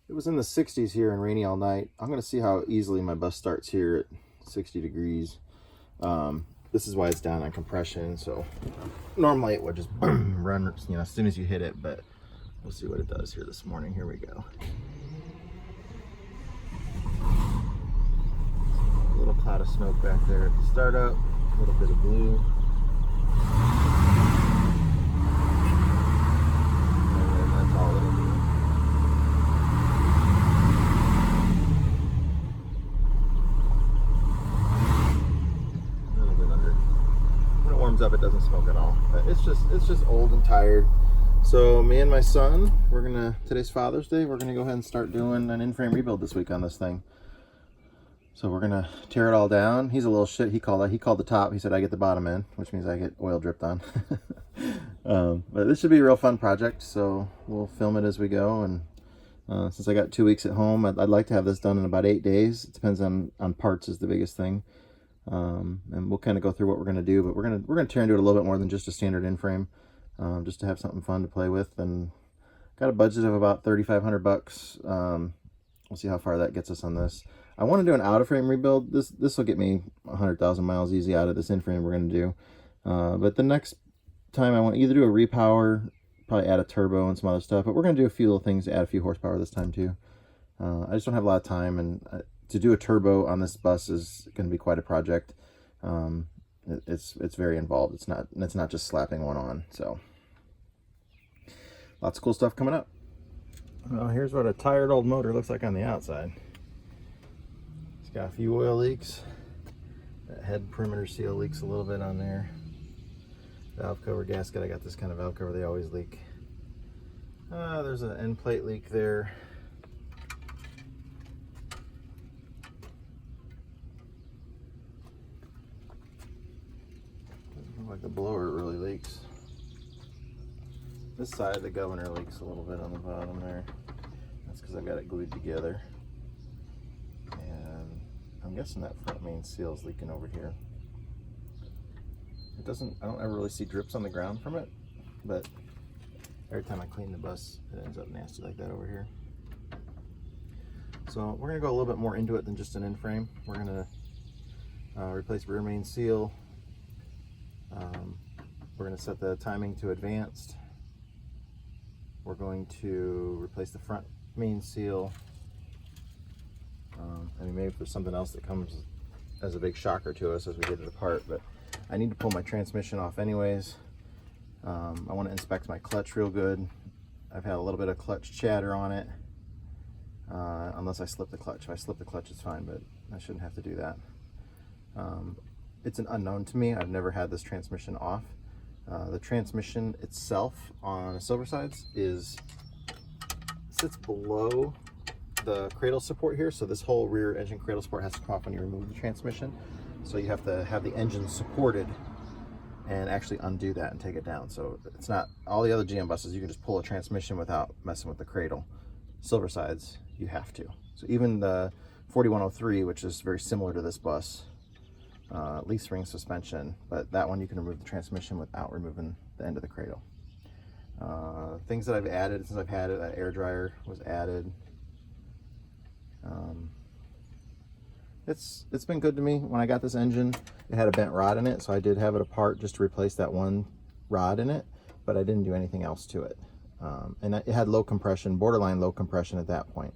It was in the 60s here and rainy all night. I'm going to see how easily my bus starts here at 60 degrees. This is why it's down on compression. So normally it would just run, as soon as you hit it, but we'll see what it does here this morning. Here we go. A little cloud of smoke back there at the startup, a little bit of blue. And then that's all it'll do. A little bit under. When it warms up, it doesn't smoke at all. But it's just old and tired. So me and my son, today's Father's Day, we're gonna go ahead and start doing an in-frame rebuild this week on this thing. So we're gonna tear it all down. He's a little shit. He called the top. He said I get the bottom end, which means I get oil dripped on. But this should be a real fun project. So we'll film it as we go. And since I got 2 weeks at home, I'd like to have this done in about 8 days. It depends on parts is the biggest thing. And we'll kind of go through what we're gonna do. But we're gonna try and do it a little bit more than just a standard in-frame, just to have something fun to play with. And got a budget of about $3,500. We'll see how far that gets us on this. I want to do an out-of-frame rebuild. This will get me 100,000 miles easy out of this in-frame we're going to do. But the next time I want to either do a repower, probably add a turbo and some other stuff. But we're going to do a few little things to add a few horsepower this time too. I just don't have a lot of time, and to do a turbo on this bus is going to be quite a project. It's very involved. It's not just slapping one on. So lots of cool stuff coming up. Well, here's what a tired old motor looks like on the outside. It's got a few oil leaks. That head perimeter seal leaks a little bit on there. Valve cover gasket, I got this kind of valve cover, they always leak. There's an end plate leak there. Doesn't look like the blower really leaks. This side of the governor leaks a little bit on the bottom there. That's because I've got it glued together. And I'm guessing that front main seal is leaking over here. I don't ever really see drips on the ground from it, but every time I clean the bus, it ends up nasty like that over here. So we're gonna go a little bit more into it than just an in-frame. We're gonna replace rear main seal. We're gonna set the timing to advanced. We're going to replace the front main seal. I mean, maybe there's something else that comes as a big shocker to us as we get it apart, but I need to pull my transmission off anyways. I want to inspect my clutch real good. I've had a little bit of clutch chatter on it, unless I slip the clutch. If I slip the clutch, it's fine, but I shouldn't have to do that. It's an unknown to me. I've never had this transmission off. The transmission itself on Silversides sits below the cradle support here, so this whole rear engine cradle support has to come off when you remove the transmission. So you have to have the engine supported and actually undo that and take it down. So it's not all the other GM buses, you can just pull a transmission without messing with the cradle. Silversides, you have to. So even the 4103, which is very similar to this bus, leaf ring suspension, but that one you can remove the transmission without removing the end of the cradle. Things that I've added since I've had it, an air dryer was added. It's been good to me. When I got this engine, it had a bent rod in it, so I did have it apart just to replace that one rod in it, but I didn't do anything else to it. And it had low compression, borderline low compression at that point.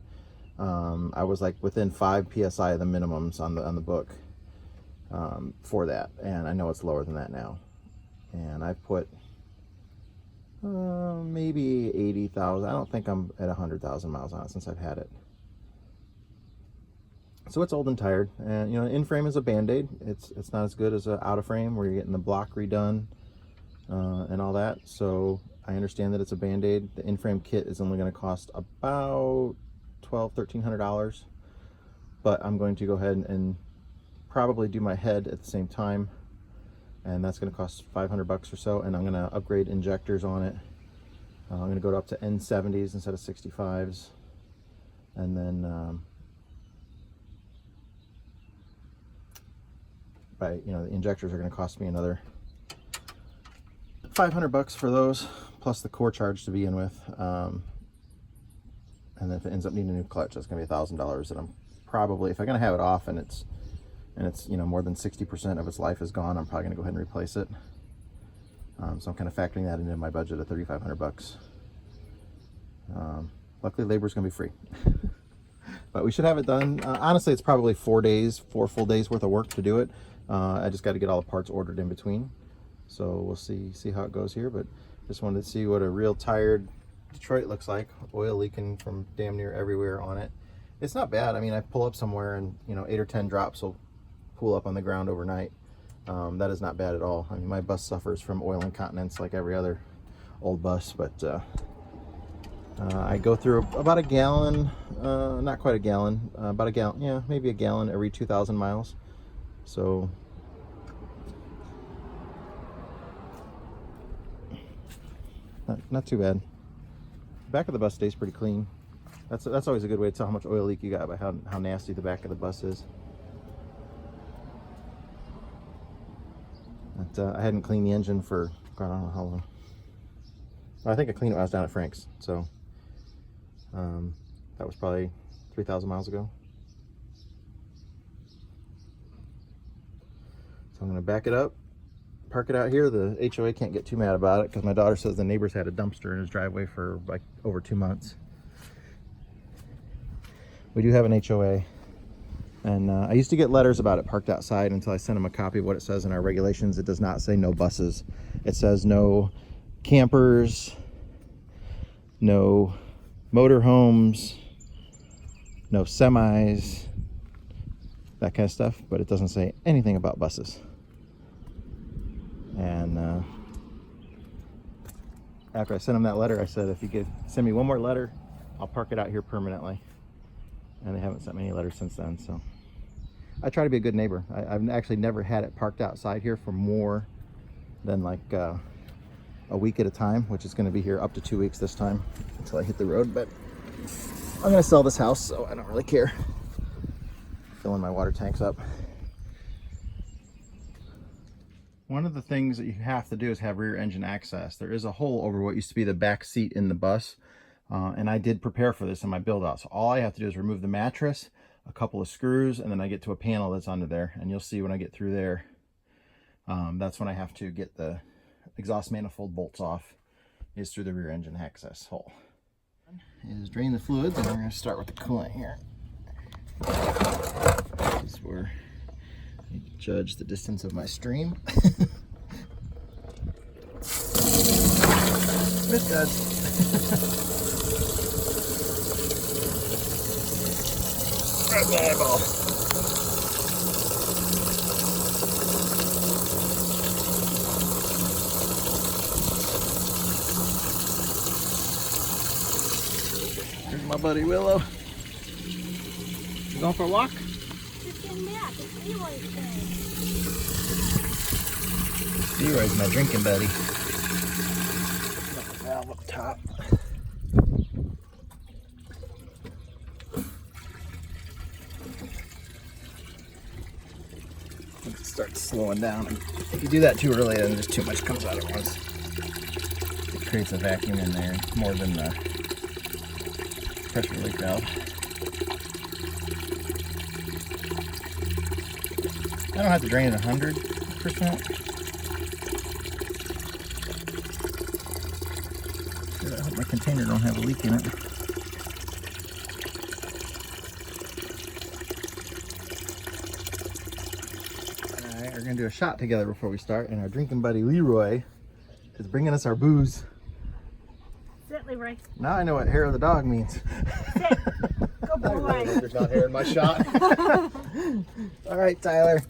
I was like within 5 psi of the minimums on the book for that, and I know it's lower than that now. And I've put maybe 80,000. I don't think I'm at 100,000 miles on it since I've had it. So it's old and tired, and in-frame is a band-aid. It's not as good as a out-of-frame where you're getting the block redone and all that. So I understand that it's a band-aid. The in-frame kit is only going to cost about $1,300, but I'm going to go ahead and probably do my head at the same time, and that's going to cost $500 or so. And I'm going to upgrade injectors on it. I'm going to go up to N70s instead of 65s, and then the injectors are going to cost me another $500 for those, plus the core charge to begin with. And then if it ends up needing a new clutch, that's gonna be $1,000 that I'm probably, if I'm gonna have it off and it's you know, more than 60% of its life is gone, I'm probably gonna go ahead and replace it. So I'm kind of factoring that into my budget of $3,500. Luckily labor's gonna be free. But we should have it done. Honestly, it's probably 4 full days worth of work to do it. I just got to get all the parts ordered in between. So we'll see how it goes here. But just wanted to see what a real tired Detroit looks like. Oil leaking from damn near everywhere on it. It's not bad. I mean, I pull up somewhere and, you know, 8 or 10 drops will pool up on the ground overnight. That is not bad at all. I mean, my bus suffers from oil incontinence like every other old bus, but I go through about a gallon, not quite a gallon, about a gallon, yeah, maybe a gallon every 2,000 miles. So not too bad. Back of the bus stays pretty clean. That's always a good way to tell how much oil leak you got by how nasty the back of the bus is. But, I hadn't cleaned the engine for, God, I don't know how long. I think I cleaned it when I was down at Frank's, so that was probably 3,000 miles ago. So I'm going to back it up, park it out here. The HOA can't get too mad about it because my daughter says the neighbors had a dumpster in his driveway for like over 2 months. We do have an HOA, and I used to get letters about it parked outside until I sent them a copy of what it says in our regulations. It does not say no buses. It says no campers, no motorhomes, no semis, that kind of stuff, but it doesn't say anything about buses. And after I sent them that letter, I said, if you could send me one more letter, I'll park it out here permanently. And they haven't sent me any letters since then, so I try to be a good neighbor. I've actually never had it parked outside here for more than like a week at a time, which is going to be here up to 2 weeks this time until I hit the road. But I'm going to sell this house, so I don't really care. Filling my water tanks up. One of the things that you have to do is have rear engine access. There is a hole over what used to be the back seat in the bus, and I did prepare for this in my build out. So all I have to do is remove the mattress, a couple of screws, and then I get to a panel that's under there, and you'll see when I get through there, that's when I have to get the exhaust manifold bolts off, is through the rear engine access hole. Is drain the fluids, and we're going to start with the coolant here. This is where I judge the distance of my stream. Misjudged. Right in the eyeball. Here's my buddy Willow. You going for a walk? Leroy's my drinking buddy. Got the valve up top. Once it starts slowing down, and if you do that too early, then just too much comes out at once. It creates a vacuum in there more than the pressure relief valve. I don't have to drain it 100%. I hope my container don't have a leak in it. Alright, we're going to do a shot together before we start, and our drinking buddy Leroy is bringing us our booze. Sit, Leroy. Now I know what hair of the dog means. Sit. Good boy. There's not hair in my shot. Alright, Tyler.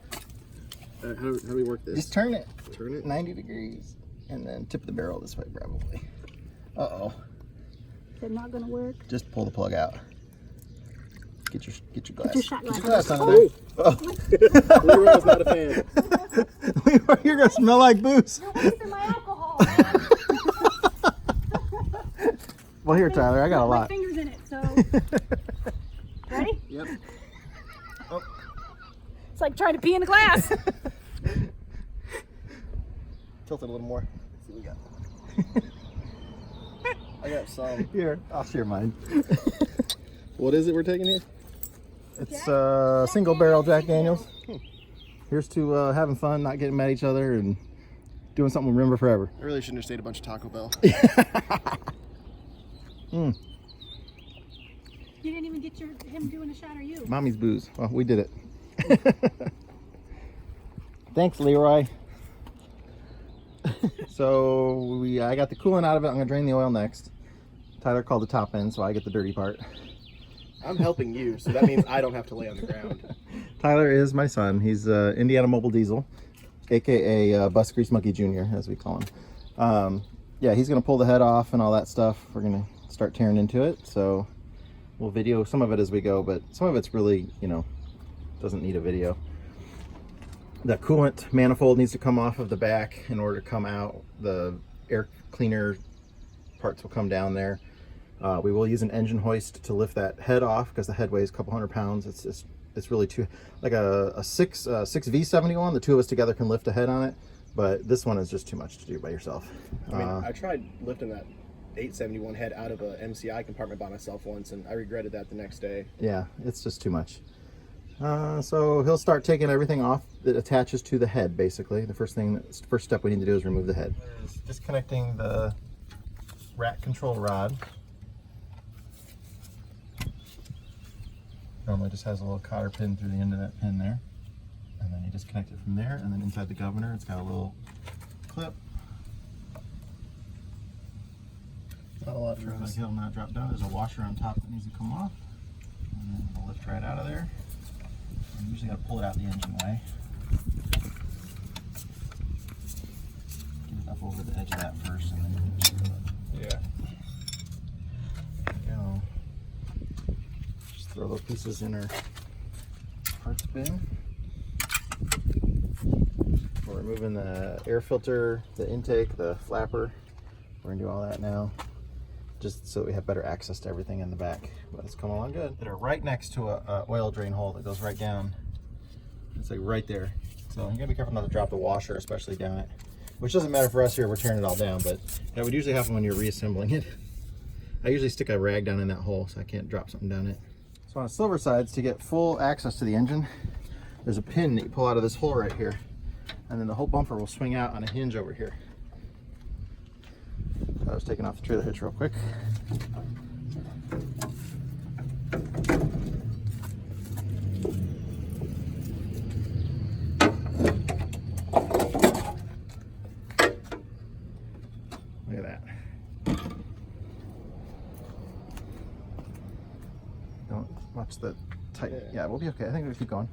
How do we work this? Just turn it. Turn it? 90 degrees. And then tip the barrel this way, probably. Uh-oh. Is it not going to work? Just pull the plug out. Get your glass. Get your shot Get your glass. glass under there. Oh. Leroy's not a fan. Leroy, you're going to smell like booze. You're wasting my alcohol. Well, here, Tyler, I got a lot. My fingers in it, so. Ready? Yep. Oh. It's like trying to pee in a glass. Tilt it a little more. Let's see what we got. I got some. Here, I'll share mine. What is it we're taking here? It's single barrel Jack Daniels. Here's to having fun, not getting mad at each other, and doing something we'll remember forever. I really shouldn't have stayed a bunch of Taco Bell. You didn't even get him doing a shot, or you? Mommy's booze. Well, we did it. Thanks, Leroy. So I got the coolant out of it. I'm gonna drain the oil next. Tyler called the top end, so I get the dirty part. I'm helping you, so that means I don't have to lay on the ground. Tyler is my son. He's Indiana Mobile Diesel, aka Bus Grease Monkey Jr., as we call him. Yeah, he's gonna pull the head off and all that stuff. We're gonna start tearing into it. So we'll video some of it as we go, but some of it's really, doesn't need a video. The coolant manifold needs to come off of the back in order to come out. The air cleaner parts will come down there. We will use an engine hoist to lift that head off because the head weighs a couple hundred pounds. It's really too, like a 6 V71. The two of us together can lift a head on it, but this one is just too much to do by yourself. I mean, I tried lifting that 871 head out of a MCI compartment by myself once, and I regretted that the next day. Yeah, it's just too much. So he'll start taking everything off that attaches to the head. Basically, the first step we need to do is remove the head. Is disconnecting the rack control rod. Normally just has a little cotter pin through the end of that pin there, and then you disconnect it from there, and then inside the governor it's got a little clip. Not a lot for us. He'll not drop down. There's a washer on top that needs to come off, and then it'll lift right out of there. You usually got to pull it out the engine way. Get it up over the edge of that first, and then you can screw it. Yeah. There you go. Just throw those pieces in our parts bin. We're removing the air filter, the intake, the flapper. We're gonna do all that now, just so we have better access to everything in the back. But it's coming along good. They're right next to a oil drain hole that goes right down. It's like right there. So you gotta be careful not to drop the washer, especially down it. Which doesn't matter for us here, we're tearing it all down, but that would usually happen when you're reassembling it. I usually stick a rag down in that hole so I can't drop something down it. So on the silver sides, to get full access to the engine, there's a pin that you pull out of this hole right here, and then the whole bumper will swing out on a hinge over here. I was taking off the trailer hitch real quick. Look at that. Don't watch the tight. Yeah, we'll be okay. I think we'll keep going.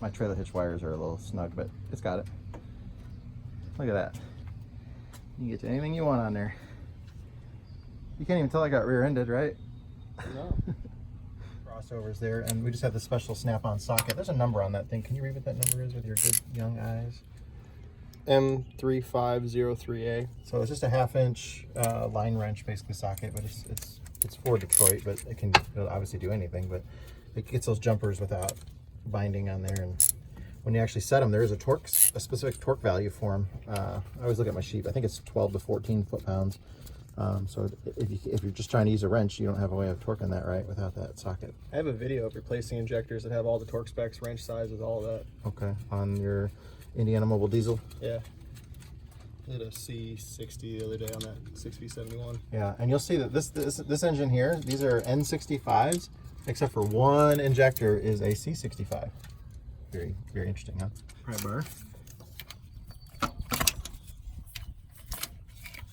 My trailer hitch wires are a little snug, but it's got it. Look at that. You can get to anything you want on there. You can't even tell I got rear-ended, right? No. Crossovers there, and we just have the special snap-on socket. There's a number on that thing. Can you read what that number is with your good young eyes? M3503A. So it's just a 1/2-inch line wrench, basically socket, but it's for Detroit, but it'll obviously do anything. But it gets those jumpers without binding on there, and when you actually set them, there is a specific torque value for them. I always look at my sheet. I think it's 12 to 14 foot-pounds. So if you're just trying to use a wrench, you don't have a way of torquing that right without that socket. I have a video of replacing injectors that have all the torque specs, wrench sizes, all of that. Okay, on your Indiana Mobile Diesel. Yeah. Did a C60 the other day on that 6V71. Yeah, and you'll see that this engine here, these are N65s, except for one injector is a C65. Very, very interesting, huh? Pry bar.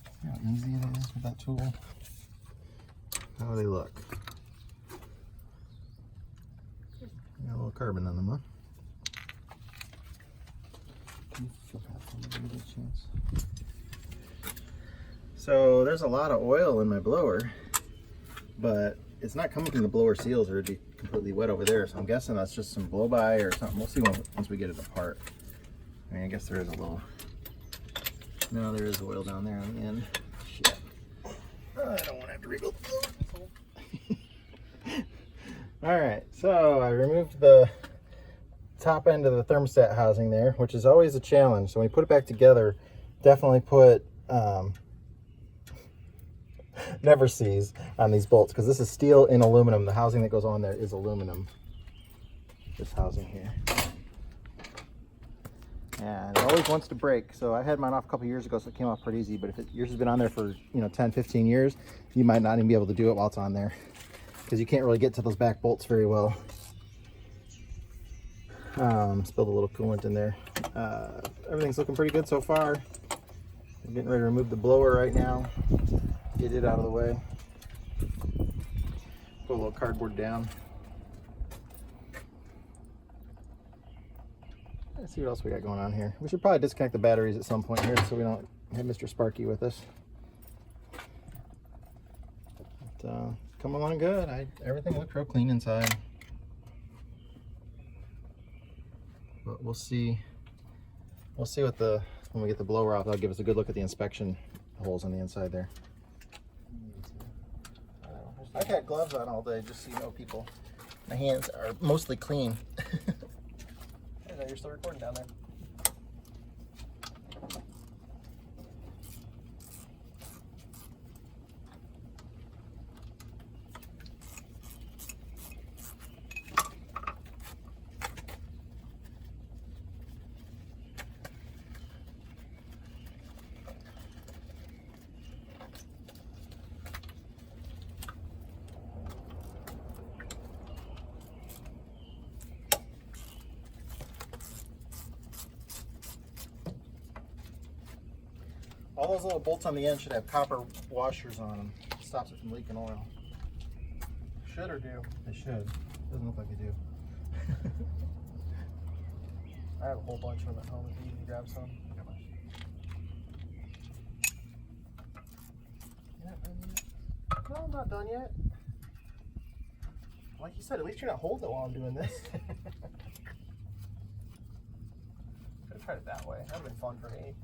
See how easy it is with that tool? How do they look? Got a little carbon on them, huh? Can you flip out for me when you get a chance? So there's a lot of oil in my blower, but it's not coming from the blower seals, or it'd be completely wet over there. So I'm guessing that's just some blow by or something. We'll see once we get it apart. I mean, I guess there is a little. No, there is oil down there on the end. Shit. I don't want to have to rebuild the blower. All right, so I removed the top end of the thermostat housing there, which is always a challenge. So when you put it back together, definitely put never sees on these bolts, because this is steel and aluminum. The housing that goes on there is aluminum. This housing here. And it always wants to break. So I had mine off a couple years ago, so it came off pretty easy. But if yours has been on there for 10, 15 years, you might not even be able to do it while it's on there, because you can't really get to those back bolts very well. Spilled a little coolant in there. Everything's looking pretty good so far. I'm getting ready to remove the blower right now. Get it out of the way. Put a little cardboard down. Let's see what else we got going on here. We should probably disconnect the batteries at some point here so we don't have Mr. Sparky with us. But, coming along good. Everything looked real clean inside. But we'll see. We'll see what when we get the blower off. That'll give us a good look at the inspection holes on the inside there. I've had gloves on all day, just so you know, people. My hands are mostly clean. I know you're still recording down there. All those little bolts on the end should have copper washers on them. It stops it from leaking oil. Should or do? They should. Doesn't look like they do. I have a whole bunch of them at home if you need to grab some. No, I'm not done yet. Like you said, at least you're not holding it while I'm doing this. Could have tried it that way. That would have been fun for me.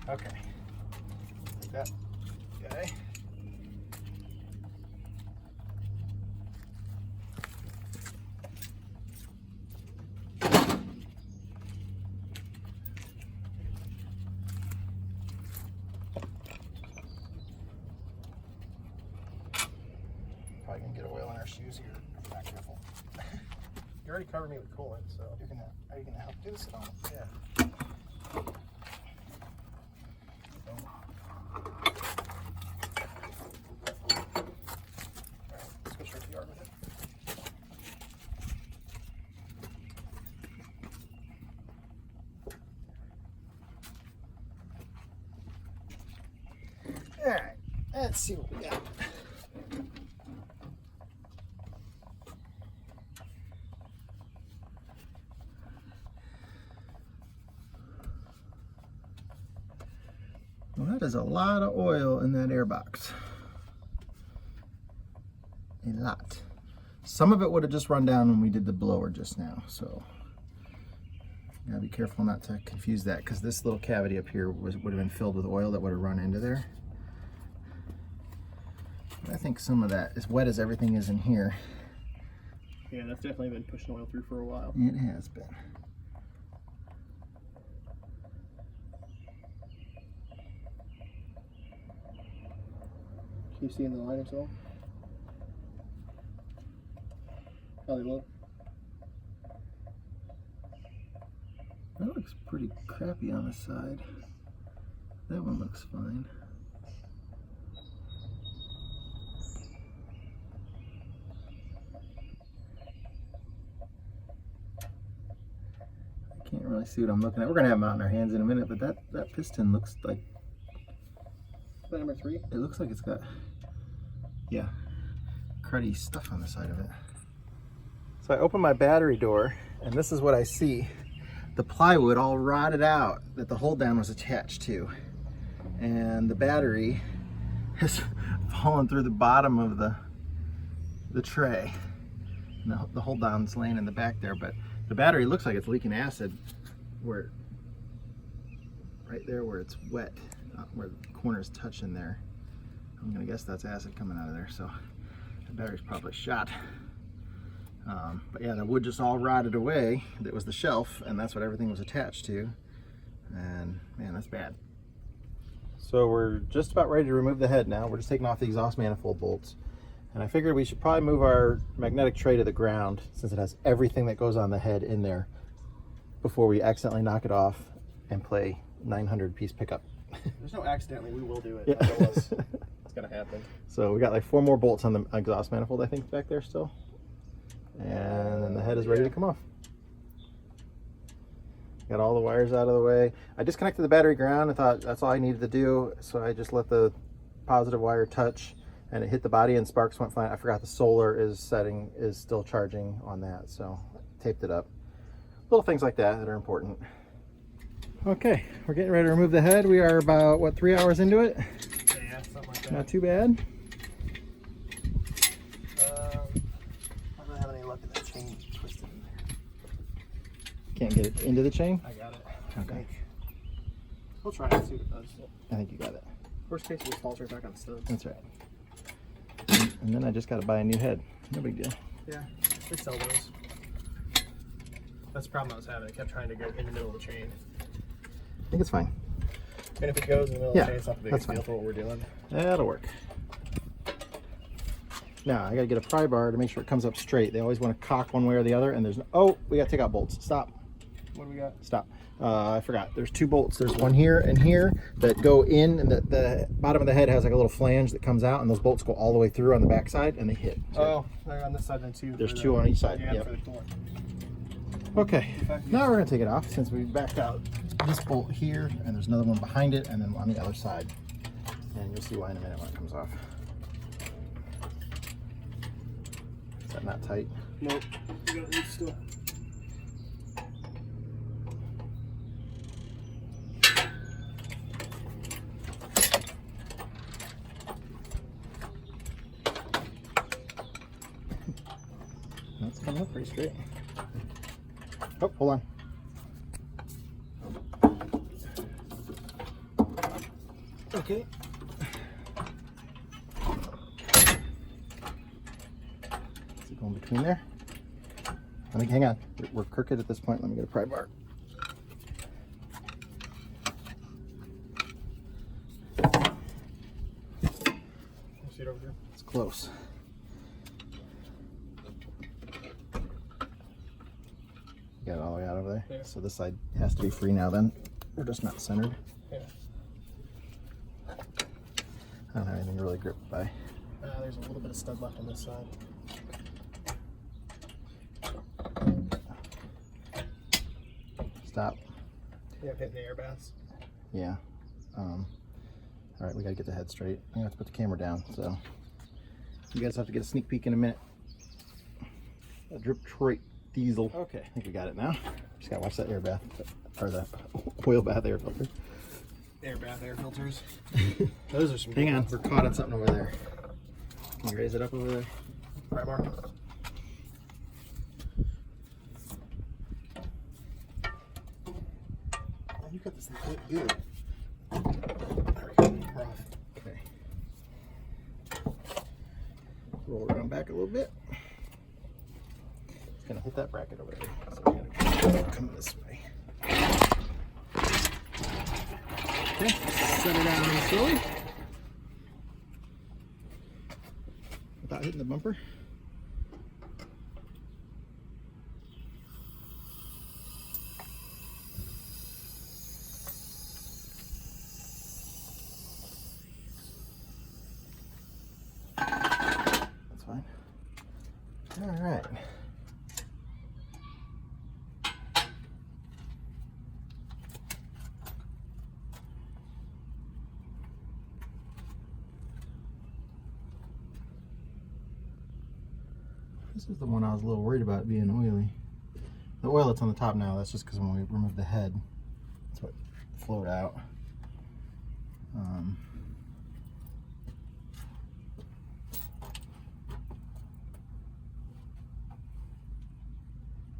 Okay. Like that. Okay. Probably gonna get oil in our shoes here if we're not careful. You already covered me with coolant, so are you gonna help do this at all? Yeah. All right, let's see what we got. Well, that is a lot of oil in that airbox. A lot. Some of it would have just run down when we did the blower just now, so you gotta be careful not to confuse that, because this little cavity up here would have been filled with oil that would have run into there. But I think some of that, as wet as everything is in here. Yeah, that's definitely been pushing oil through for a while. It has been. Can you see in the line or so? How they look? That looks pretty crappy on the side. That one looks fine. I can't really see what I'm looking at. We're gonna have them out in our hands in a minute, but that piston looks like, Is that number 3? it looks like it's got, yeah, cruddy stuff on the side of it. So I open my battery door, and this is what I see. The plywood all rotted out that the hold down was attached to. And the battery has fallen through the bottom of the tray. And the hold down's laying in the back there, but the battery looks like it's leaking acid right there where it's wet, where the corner's touching there. I'm gonna guess that's acid coming out of there, so the battery's probably shot. But yeah, the wood just all rotted away. That was the shelf, and that's what everything was attached to. And man, that's bad. So we're just about ready to remove the head now. We're just taking off the exhaust manifold bolts. And I figured we should probably move our magnetic tray to the ground since it has everything that goes on the head in there before we accidentally knock it off and play 900 piece pickup. There's no accidentally, we will do it. Yeah. I know it's gonna happen. So we got like 4 more bolts on the exhaust manifold, I think, back there still. And then the head is ready to come off. Got all the wires out of the way. I disconnected the battery ground. I thought that's all I needed to do. So I just let the positive wire touch and it hit the body and sparks went fine. I forgot the solar is still charging on that. So I taped it up. Little things like that that are important. Okay, we're getting ready to remove the head. We are about, what, 3 hours into it? Yeah, something like that. Not too bad. I don't have any luck in that chain twisted in there. Can't get it into the chain? I got it. Okay. We'll try and see what it does. I think you got it. Worst case, it just falls right back on the studs. That's right. And then I just got to buy a new head. No big deal. Yeah, they sell those. That's the problem I was having. I kept trying to go in the middle of the chain. I think it's fine. And if it goes in the middle Yeah, of the chain, it's not the that's biggest deal fine. for what we're doing. That'll work. Now, I got to get a pry bar to make sure it comes up straight. They always want to cock one way or the other, and there's no... Oh, we got to take out bolts. Stop. What do we got? Stop. I forgot. There's 2 bolts. There's one here and here that go in, and the bottom of the head has like a little flange that comes out, and those bolts go all the way through on the back side, and they hit. So Oh, they're on this side then too. there's 2 on each side. Yeah, Yep. for the core. Okay, now we're going to take it off since we backed out this bolt here, and there's another one behind it, and then on the other side. And you'll see why in a minute when it comes off. Is that not tight? Nope. We got it still. That's coming up pretty straight. Oh, hold on. Okay. Is it going between there? Let me, hang on. We're crooked at this point. Let me get a pry bar. See it over here? It's close. Got it all the way out over there? Yeah. So this side has to be free now then. We're just not centered. Yeah. I don't have anything really gripped by. There's a little bit of stud left on this side. Stop. Yeah, I'm hitting the air baths. Yeah. All right, we gotta get the head straight. I have to put the camera down, so you guys have to get a sneak peek in a minute. A drip Detroit diesel. Okay, I think we got it now. Just gotta watch that air bath, or the oil bath air filter. Air bath, air filters. Those are some Hang good on, ones. we're caught on something over there. Can you raise it up over there? Pry bar. Oh, you got this thing quite good. There we go. We're off. Okay. Roll it around back a little bit. It's gonna hit that bracket over there. So we gotta come this way. Okay, set it down slowly. Without hitting the bumper. That's fine. All right. This is the one I was a little worried about being oily. The oil that's on the top now, that's just because when we removed the head, that's what flowed out.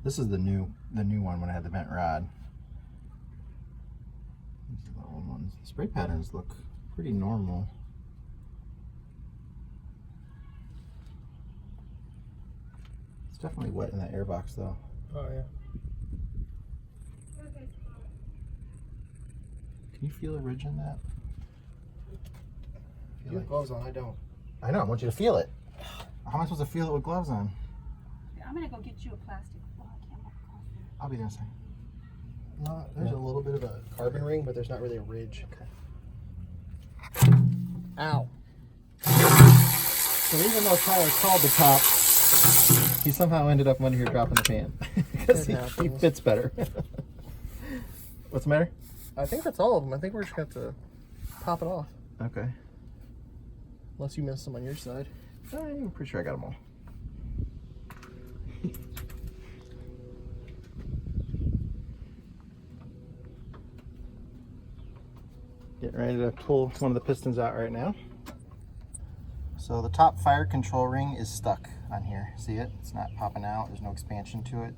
This is the new one when I had the bent rod. These are the old ones. The spray patterns look pretty normal. It's definitely wet in that airbox though. Oh, yeah. Can you feel a ridge in that? You have gloves on, I don't. I know, I want you to feel it. How am I supposed to feel it with gloves on? I'm gonna go get you a plastic. Oh, I can't walk across there. I'll be there in a second. No, there's a little bit of a carbon ring, but there's not really a ridge. Okay. Ow. So even though Tyler called the cops, he somehow ended up under here dropping the pan. Because he fits better. What's the matter? I think that's all of them. I think we're just going to have to pop it off. Okay. Unless you missed some on your side. I'm pretty sure I got them all. Getting ready to pull one of the pistons out right now. So the top fire control ring is stuck on here. See it? It's not popping out. There's no expansion to it.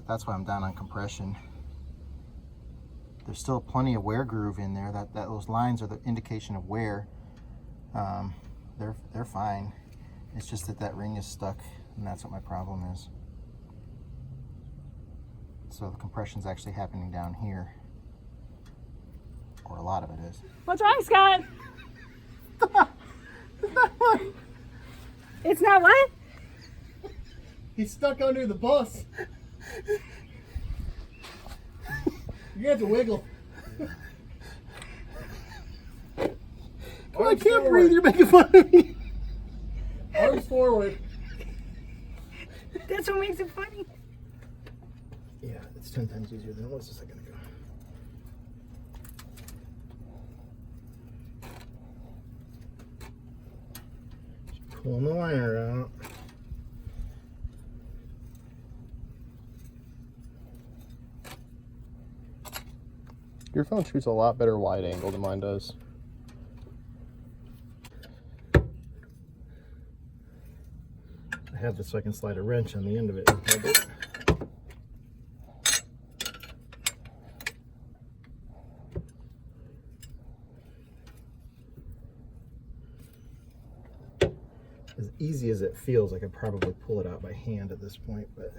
That's why I'm down on compression. There's still plenty of wear groove in there. Those lines are the indication of wear. They're fine. It's just that ring is stuck, and that's what my problem is. So the compression's actually happening down here, or a lot of it is. What's wrong, Scott? It's not what? He's stuck under the bus. You have to wiggle. I can't breathe. You're making fun of me. Arms forward. That's what makes it funny. Yeah, it's 10 times easier than it was a second ago. Just pulling the liner out. Your phone shoots a lot better wide angle than mine does. I have this so I can slide a wrench on the end of it and hold it. As easy as it feels, I could probably pull it out by hand at this point, but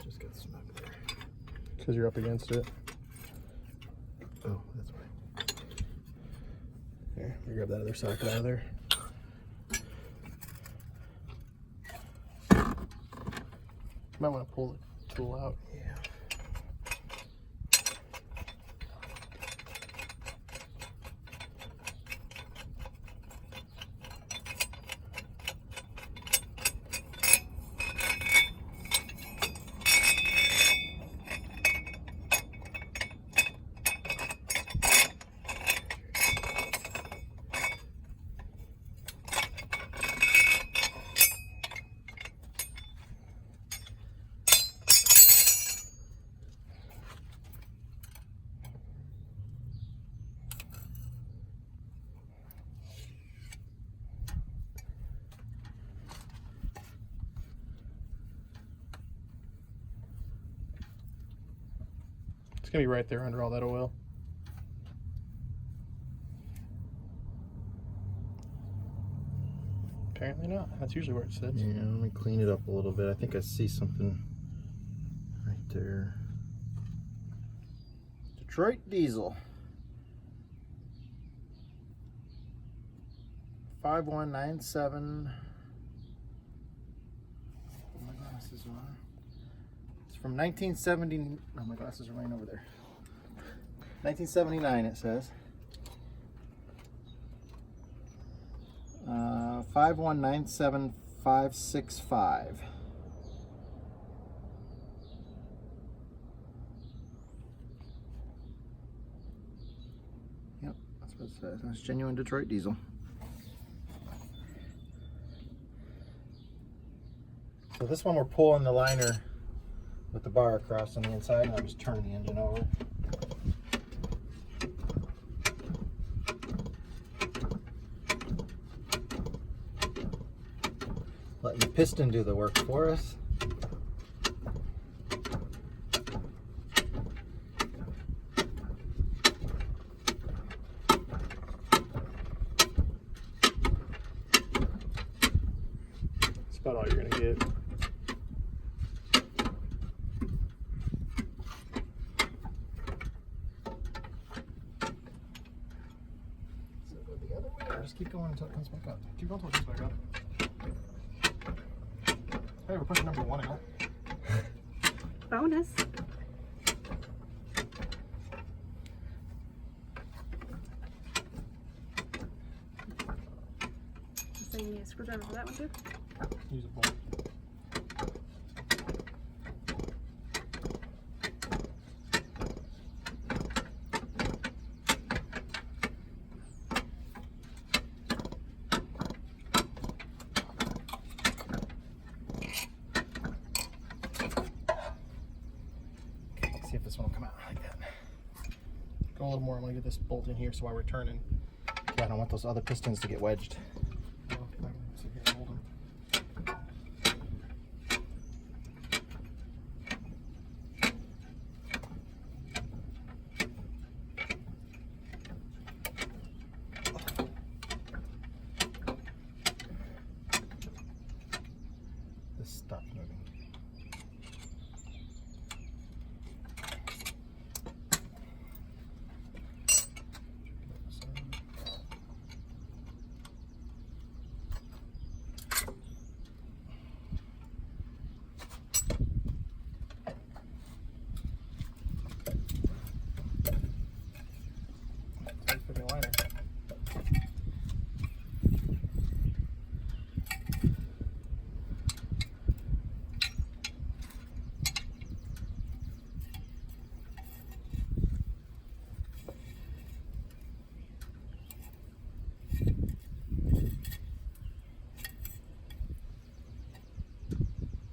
just got snug there. Because you're up against it. Oh, that's why. Here, you grab that other socket out of there. You might want to pull the tool out. Yeah. It's going to be right there under all that oil. Apparently not. That's usually where it sits. Yeah, let me clean it up a little bit. I think I see something right there. Detroit diesel. 5197. Oh, my glasses are on. It's from 1970. Oh, my glasses are right over there. 1979 it says. 5197565. Yep, that's what it says. That's genuine Detroit diesel. So this one we're pulling the liner with the bar across on the inside, and I'm just turning the engine over. Letting the piston do the work for us. going until it comes back up. Keep going until it comes back up. Hey, we're pushing number 1 out. Bonus. So you need a screwdriver for that one too? Use a bolt. See if this one will come out like that. Go a little more. I'm gonna get this bolt in here so while we're turning. Yeah, I don't want those other pistons to get wedged. Oh, I'm gonna sit here and hold them. This stopped moving.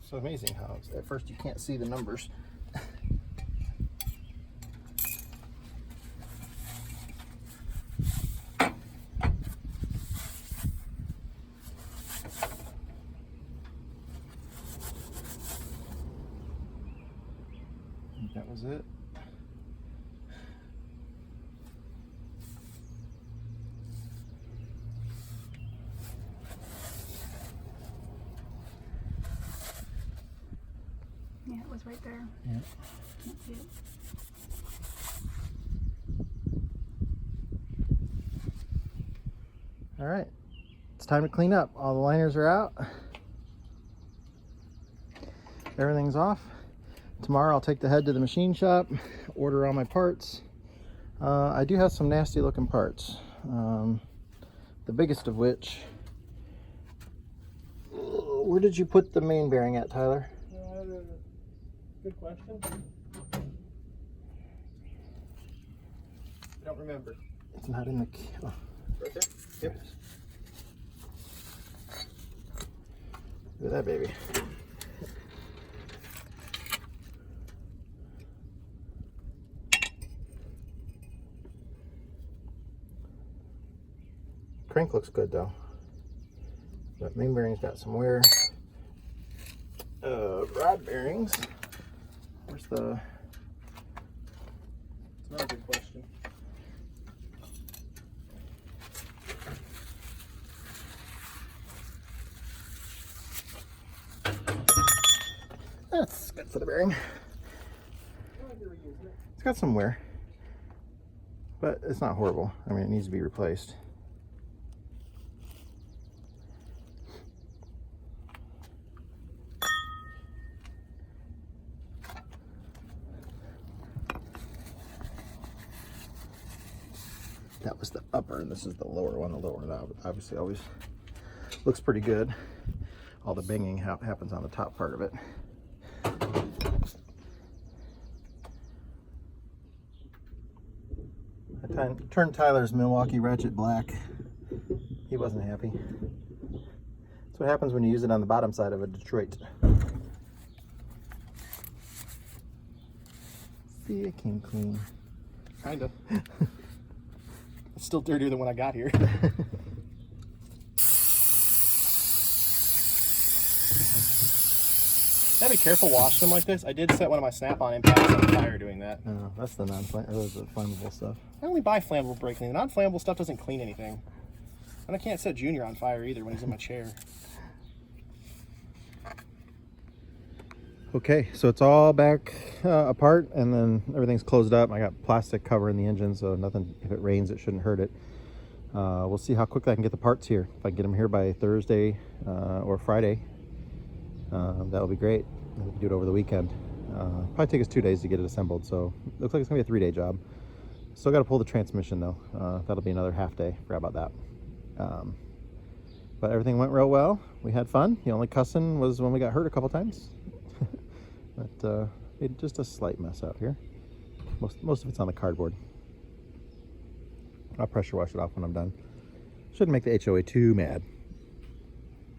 So amazing how at first you can't see the numbers. That was it. Yeah, it was right there. Yeah. Can't see it. All right, it's time to clean up. All the liners are out. Everything's off. Tomorrow I'll take the head to the machine shop, order all my parts. I do have some nasty looking parts. The biggest of which, where did you put the main bearing at, Tyler? Good question. I don't remember. It's not in the... Oh. Right there? Yep. Look at that baby. Crank looks good though. But main bearing's got some wear. Rod bearings. Where's the... It's not a good question. That's good for the bearing. It's got some wear, but it's not horrible. I mean, it needs to be replaced. That was the upper, and this is the lower one. The lower one obviously always looks pretty good. All the banging happens on the top part of it. I turned Tyler's Milwaukee ratchet black. He wasn't happy. That's what happens when you use it on the bottom side of a Detroit. See, it came clean. Kinda. It's still dirtier than when I got here. Gotta be careful washing them like this. I did set one of my snap-on impacts on fire doing that. Oh, that's the flammable stuff. I only buy flammable brake cleaner. Non-flammable stuff doesn't clean anything. And I can't set Junior on fire either when he's in my chair. Okay, so it's all back apart, and then everything's closed up. I got plastic covering the engine, so nothing, if it rains, it shouldn't hurt it. We'll see how quickly I can get the parts here. If I can get them here by Thursday or Friday, that'll be great. We can do it over the weekend. Probably take us 2 days to get it assembled, so it looks like it's gonna be a 3-day job. Still got to pull the transmission though. That'll be another half day. Forgot about that. But everything went real well. We had fun. The only cussing was when we got hurt a couple times. But made just a slight mess out here. Most of it's on the cardboard. I'll pressure wash it off when I'm done. Shouldn't make the HOA too mad.